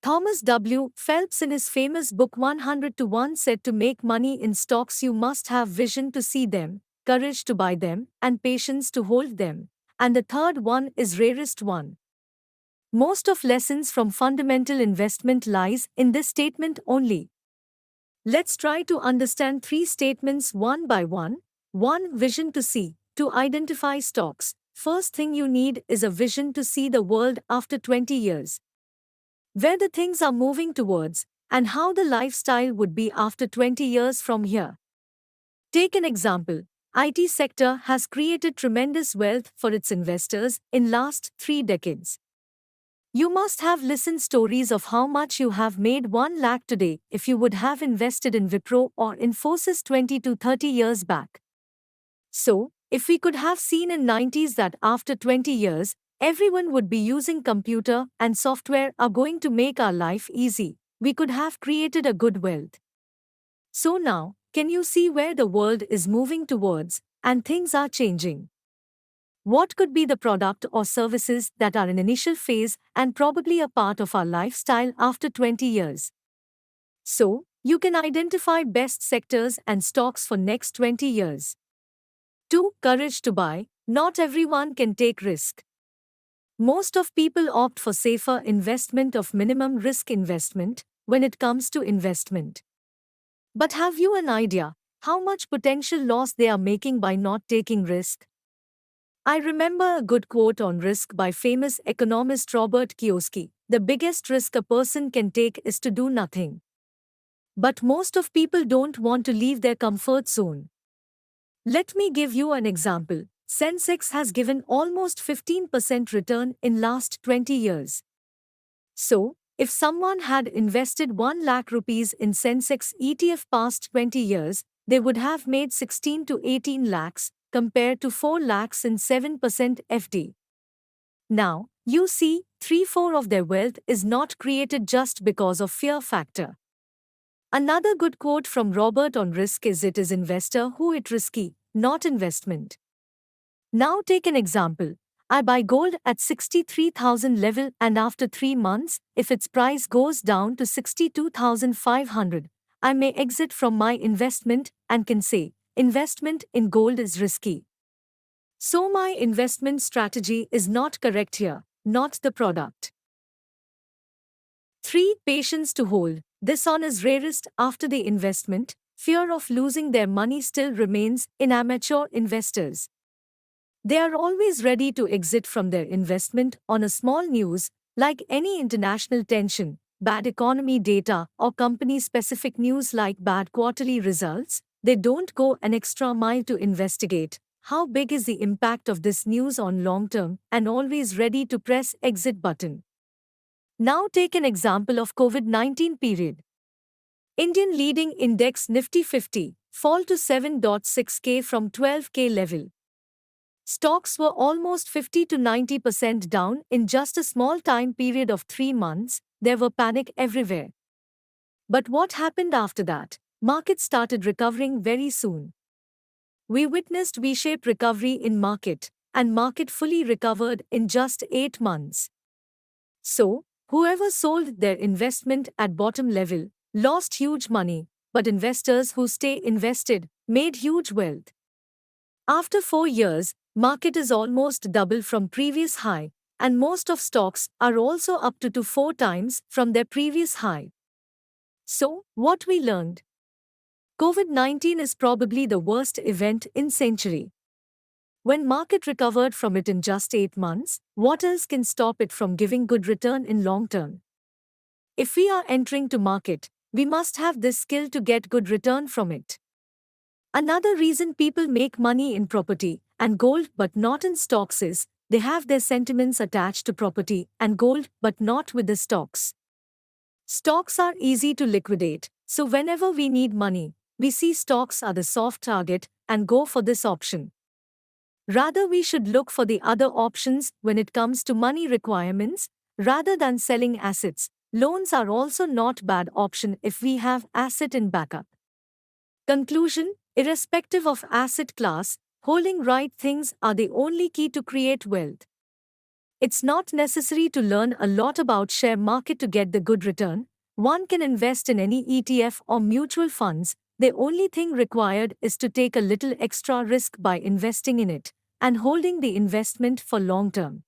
Thomas W. Phelps in his famous book 100 to 1 said to make money in stocks you must have vision to see them, courage to buy them, and patience to hold them. And the third one is rarest one. Most of lessons from fundamental investment lies in this statement only. Let's try to understand three statements one by one. 1. Vision to see. To identify stocks, first thing you need is a vision to see the world after 20 years. Where the things are moving towards, and how the lifestyle would be after 20 years from here. Take an example. IT sector has created tremendous wealth for its investors in last 3 decades. You must have listened stories of how much you have made 1 lakh today if you would have invested in Wipro or Infosys 20 to 30 years back. So, if we could have seen in 90s that after 20 years, everyone would be using computer and software are going to make our life easy, we could have created a good wealth. So now, can you see where the world is moving towards, and things are changing? What could be the product or services that are in initial phase and probably a part of our lifestyle after 20 years? So, you can identify best sectors and stocks for next 20 years. 2. Courage to buy. Not everyone can take risk. Most of people opt for safer investment of minimum risk investment when it comes to investment. But have you an idea how much potential loss they are making by not taking risk? I remember a good quote on risk by famous economist Robert Kiyosaki. The biggest risk a person can take is to do nothing. But most of people don't want to leave their comfort zone. Let me give you an example. Sensex has given almost 15% return in last 20 years. So, if someone had invested 1 lakh rupees in Sensex ETF past 20 years, they would have made 16 to 18 lakhs, compared to 4 lakhs in 7% FD. Now, you see, 3/4 of their wealth is not created just because of fear factor. Another good quote from Robert on risk is it is investor who it risky, not investment. Now take an example. I buy gold at 63,000 level and after 3 months, if its price goes down to 62,500, I may exit from my investment and can say, investment in gold is risky. So my investment strategy is not correct here, not the product. 3. Patience to hold. This one is rarest after the investment. Fear of losing their money still remains in amateur investors. They are always ready to exit from their investment on a small news, like any international tension, bad economy data, or company-specific news like bad quarterly results. They don't go an extra mile to investigate how big is the impact of this news on long term and always ready to press exit button. Now take an example of COVID-19 period. Indian leading index Nifty 50 fall to 7.6k from 12k level. Stocks were almost 50 to 90% down in just a small time period of 3 months. There were panic everywhere. But what happened after that? Markets started recovering very soon. We witnessed V-shaped recovery in market, and market fully recovered in just 8 months. So, whoever sold their investment at bottom level lost huge money, but investors who stay invested made huge wealth. After 4 years, market is almost double from previous high, and most of stocks are also up to 4 times from their previous high. So, what we learned? COVID-19 is probably the worst event in century. When market recovered from it in just 8 months, what else can stop it from giving good return in long term? If we are entering to market, we must have this skill to get good return from it. Another reason people make money in property and gold but not in stocks is they have their sentiments attached to property and gold but not with the stocks. Stocks are easy to liquidate, so whenever we need money, we see stocks are the soft target and go for this option. Rather, we should look for the other options when it comes to money requirements, rather than selling assets. Loans are also not bad option if we have asset in backup. Conclusion: irrespective of asset class, holding right things are the only key to create wealth. It's not necessary to learn a lot about share market to get the good return. One can invest in any ETF or mutual funds. The only thing required is to take a little extra risk by investing in it and holding the investment for long term.